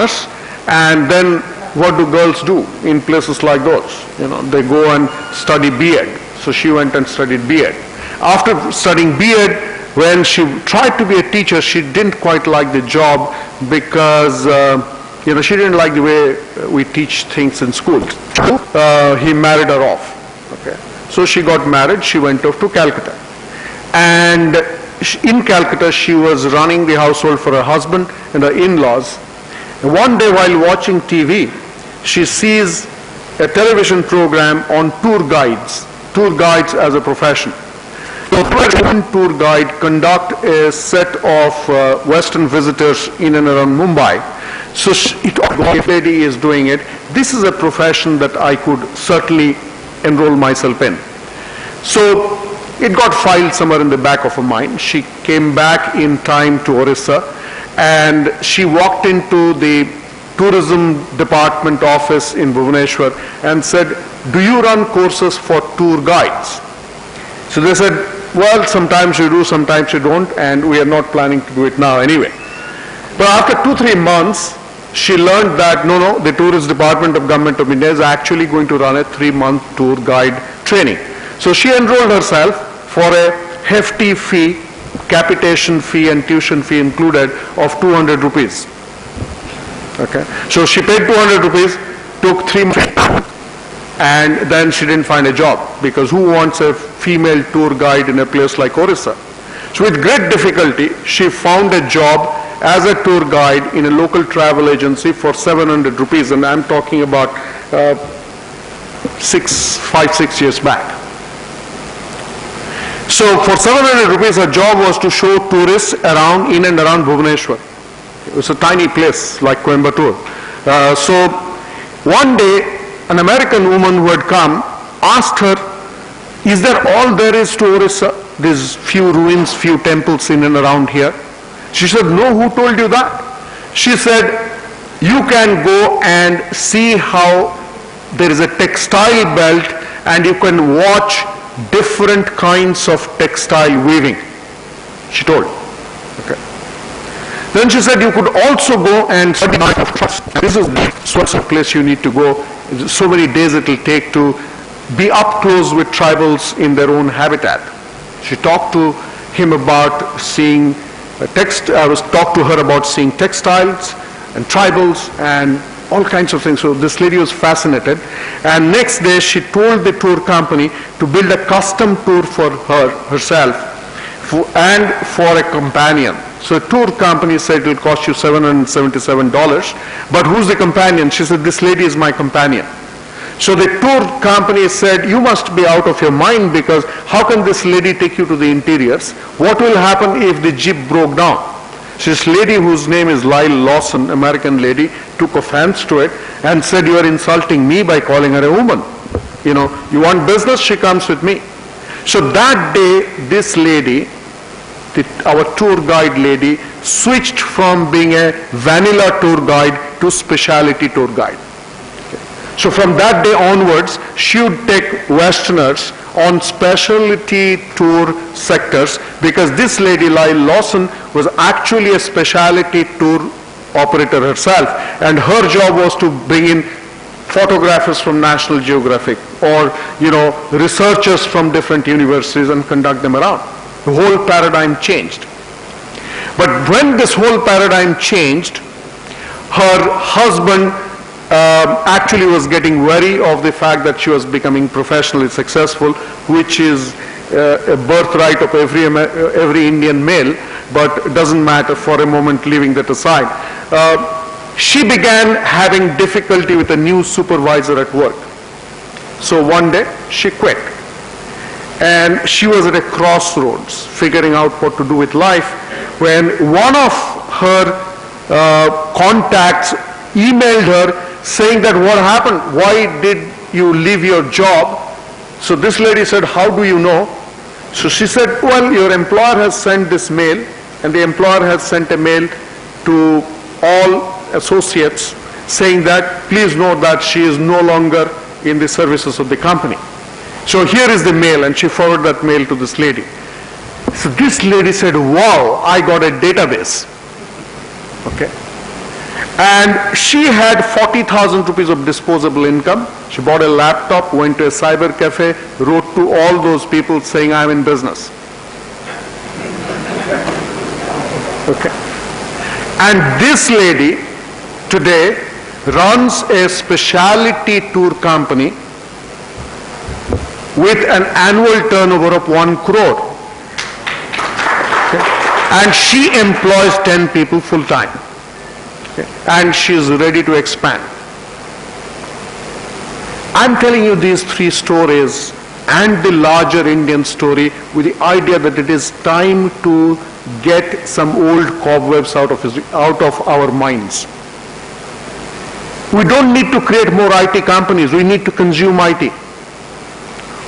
and then what do girls do in places like those? They go and study B.Ed. So she went and studied B.Ed. After studying B.Ed, when she tried to be a teacher, she didn't quite like the job because she didn't like the way we teach things in school. He married her off. Okay. So she got married. She went off to Calcutta, and in Calcutta she was running the household for her husband and her in-laws. One day while watching TV, she sees a television program on tour guides as a profession. One tour guide conduct a set of Western visitors in and around Mumbai. So if lady is doing it, this is a profession that I could certainly enroll myself in. So it got filed somewhere in the back of her mind. She came back in time to Orissa, and she walked into the tourism department office in Bhubaneswar and said, "Do you run courses for tour guides?" So they said, "Well, sometimes you do, sometimes you don't, and we are not planning to do it now anyway." But after 2-3 months, she learned that no, the tourist department of Government of India is actually going to run a 3-month tour guide training. So she enrolled herself for a hefty fee, capitation fee and tuition fee included, of 200 rupees. Okay. So she paid 200 rupees, took 3 months, and then she didn't find a job, because who wants a female tour guide in a place like Orissa? So with great difficulty, she found a job as a tour guide in a local travel agency for 700 rupees, and I'm talking about 5-6 years back. So for 700 rupees, her job was to show tourists in and around Bhubaneswar. It was a tiny place like Coimbatore. So one day, an American woman who had come asked her, "Is there all there is to Orissa? These few ruins, few temples in and around here?" She said, "No, who told you that?" She said, "You can go and see how there is a textile belt, and you can watch different kinds of textile weaving," she told. Okay. Then she said, "You could also go and study knife of trust. This is the sort of place you need to go. So many days it will take to be up close with tribals in their own habitat." She talked to him about seeing talked to her about seeing textiles and tribals and all kinds of things. So this lady was fascinated. And next day she told the tour company to build a custom tour for herself and for a companion. So the tour company said it will cost you $777. But who's the companion? She said, "This lady is my companion." So the tour company said, "You must be out of your mind, because how can this lady take you to the interiors? What will happen if the jeep broke down?" So this lady, whose name is Lyle Lawson, American lady, took offense to it and said, "You are insulting me by calling her a woman. You want business? She comes with me." So that day, this lady, our tour guide lady, switched from being a vanilla tour guide to specialty tour guide. So from that day onwards, she would take Westerners on specialty tour sectors, because this lady, Lyle Lawson, was actually a specialty tour operator herself, and her job was to bring in photographers from National Geographic or researchers from different universities and conduct them around. The whole paradigm changed. But when this whole paradigm changed, her husband actually was getting wary of the fact that she was becoming professionally successful, which is a birthright of every Indian male, but it doesn't matter for a moment, leaving that aside. She began having difficulty with a new supervisor at work. So one day she quit, and she was at a crossroads figuring out what to do with life, when one of her contacts emailed her saying that, "What happened? Why did you leave your job?" So this lady said, "How do you know?" So she said, "Well, your employer has sent this mail, and the employer has sent a mail to all associates saying that please note that she is no longer in the services of the company. So here is the mail," and she forwarded that mail to this lady. So this lady said, "Wow, I got a database." Okay. And she had 40,000 rupees of disposable income. She bought a laptop, went to a cyber cafe, wrote to all those people saying, I'm in business. Okay. And this lady today runs a specialty tour company with an annual turnover of 1 crore. Okay. And she employs 10 people full time. Okay. And she is ready to expand. I'm telling you these 3 stories and the larger Indian story with the idea that it is time to get some old cobwebs out of our minds. We don't need to create more IT companies. We need to consume IT.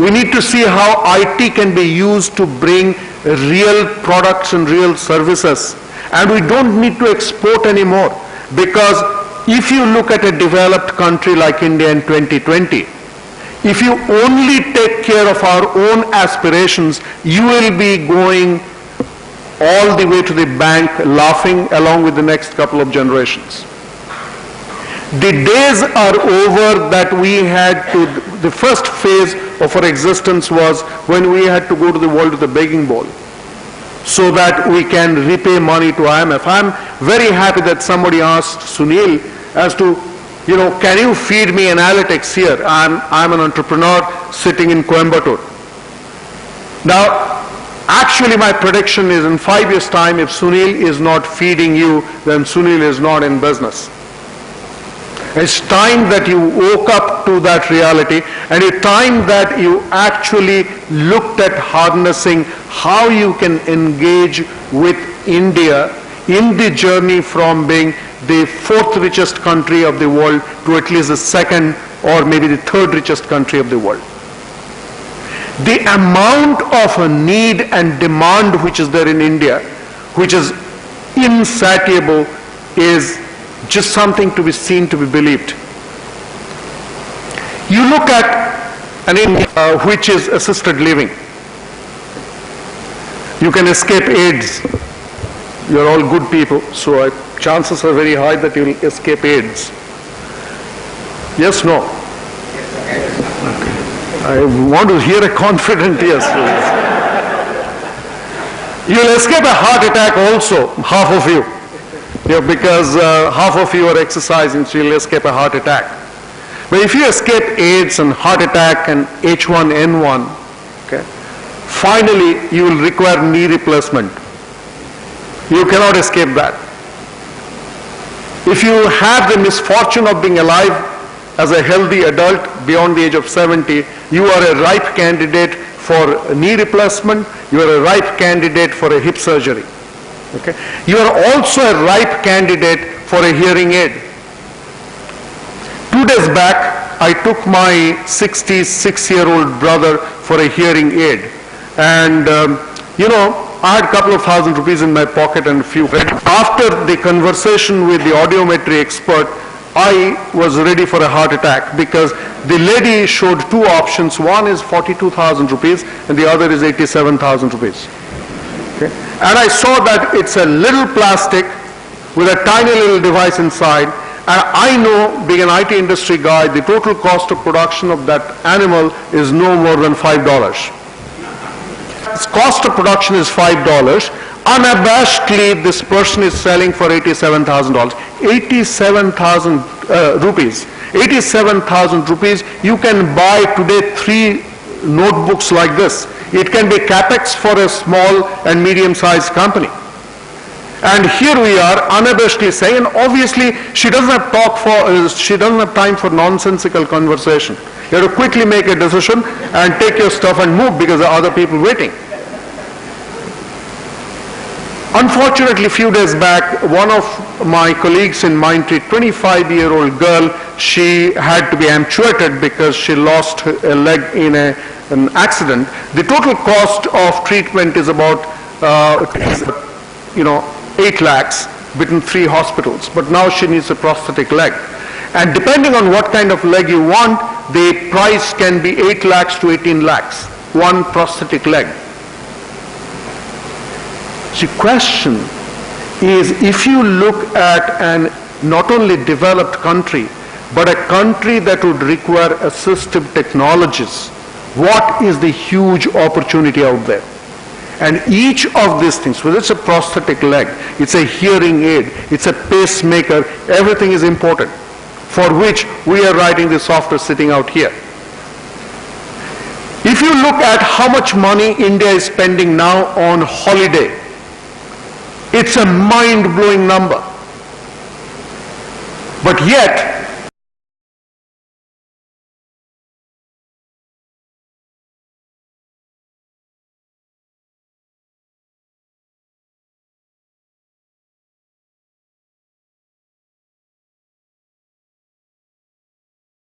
We need to see how IT can be used to bring real products and real services. And we don't need to export anymore, because if you look at a developed country like India in 2020, if you only take care of our own aspirations, you will be going all the way to the bank laughing along with the next couple of generations. The days are over that we had to, the first phase of our existence was when we had to go to the world with a begging bowl so that we can repay money to IMF. I'm very happy that somebody asked Sunil as to, can you feed me analytics here? I'm an entrepreneur sitting in Coimbatore. Now, actually my prediction is in 5 years' time, if Sunil is not feeding you, then Sunil is not in business. It's time that you woke up to that reality, and it's time that you actually looked at harnessing how you can engage with India in the journey from being the 4th richest country of the world to at least the 2nd or maybe the 3rd richest country of the world. The amount of need and demand which is there in India, which is insatiable, is just something to be seen, to be believed. You look at an India which is assisted living. You can escape AIDS. You're all good people, so chances are very high that you'll escape AIDS. Yes, no? Okay. I want to hear a confident yes. You'll escape a heart attack also, half of you. Because half of you are exercising, so you'll escape a heart attack. But if you escape AIDS and heart attack and H1N1, okay, finally you will require knee replacement. You cannot escape that. If you have the misfortune of being alive as a healthy adult beyond the age of 70, you are a ripe candidate for knee replacement, you are a ripe candidate for a hip surgery. Okay. You are also a ripe candidate for a hearing aid. 2 days back, I took my 66-year-old brother for a hearing aid. And, I had a couple of thousand rupees in my pocket and a few. After the conversation with the audiometry expert, I was ready for a heart attack because the lady showed 2 options. One is 42,000 rupees and the other is 87,000 rupees. Okay. And I saw that it's a little plastic with a tiny little device inside. And I know, being an IT industry guy, the total cost of production of that animal is no more than $5. Its cost of production is $5. Unabashedly, this person is selling for $87,000. 87,000 rupees. 87,000 rupees, you can buy today 3 notebooks like this. It can be capex for a small and medium-sized company. And here we are unabashedly saying, and obviously she doesn't have time for nonsensical conversation. You have to quickly make a decision and take your stuff and move because there are other people waiting. Unfortunately, a few days back, one of my colleagues in Mindtree, 25-year-old girl, she had to be amputated because she lost a leg in an accident. The total cost of treatment is about 8 lakhs between 3 hospitals, but now she needs a prosthetic leg. And depending on what kind of leg you want, the price can be 8 lakhs to 18 lakhs, one prosthetic leg. The question is, if you look at an not only developed country, but a country that would require assistive technologies. What is the huge opportunity out there? And each of these things, whether it's a prosthetic leg, it's a hearing aid, it's a pacemaker, everything is important, for which we are writing the software sitting out here. If you look at how much money India is spending now on holiday, it's a mind-blowing number. But yet,